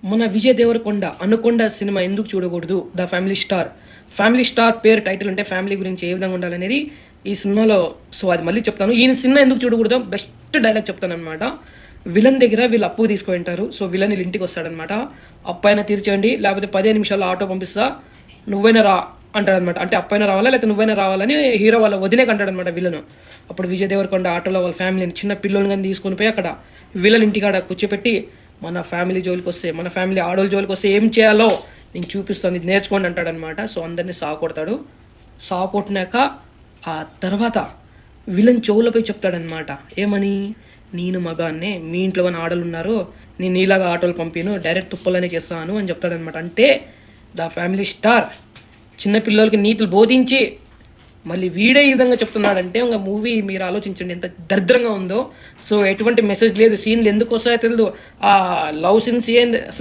మన Vijay Devarakonda Anaconda cinema ఎందుకు చూడకూడదు? The family star. Family star పేరు టైటిల్ ఉంటే ఫ్యామిలీ గురించి ఏ విధంగా ఉండాలనేది ఈ సినిమాలో. సో అది మళ్ళీ చెప్తాను. ఈ సినిమా ఎందుకు చూడకూడదు బెస్ట్ డైలాగ్ చెప్తాను అనమాట. విలన్ దగ్గర వీళ్ళు అప్పు తీసుకుంటారు. సో విలన్ వీళ్ళ ఇంటికి వస్తాడనమాట. అప్పైనా తీర్చేయండి, లేకపోతే 15 నిమిషాల్లో ఆటో పంపిస్తా, నువ్వైనా రా అంటాడనమాట. అంటే అప్పైనా రావాలా లేకపోతే నువ్వైనా రావాలని హీరో వాళ్ళ వదిలే అంటాడనమాట విలన్. అప్పుడు విజయ్ దేవరకొండ ఆటోలో వాళ్ళ ఫ్యామిలీని, చిన్న పిల్లల్ని కానీ తీసుకొని పోయి అక్కడ విలన్ ఇంటికాడ కూర్చోపెట్టి, మన ఫ్యామిలీ జోలికి వస్తే, మన ఫ్యామిలీ ఆడోళ్ళ జోలికి వస్తే ఏం చేయాలో నేను చూపిస్తాను, ఇది నేర్చుకోండి అంటాడనమాట. సో అందరినీ సాకొడతాడు. సాకొట్టినాక ఆ తర్వాత విలన్ చెవులపై చెప్తాడనమాట. ఏమని? నేను మగాన్నే, మీ ఇంట్లో కానీ ఆడలు ఉన్నారు, నేను నీలాగా ఆటోలు పంపిను, డైరెక్ట్ తుప్పలనే చేస్తాను అని చెప్తాడనమాట. అంటే ద ఫ్యామిలీ స్టార్ చిన్నపిల్లలకి నీతులు బోధించి మళ్ళీ వీడే ఈ విధంగా చెప్తున్నాడంటే ఇంకా మూవీ మీరు ఆలోచించండి ఎంత దరిద్రంగా ఉందో. సో ఎటువంటి మెసేజ్ లేదు, సీన్లు ఎందుకు వస్తాయో తెలియదు. ఆ లవ్ సీన్స్ ఏంది అసలు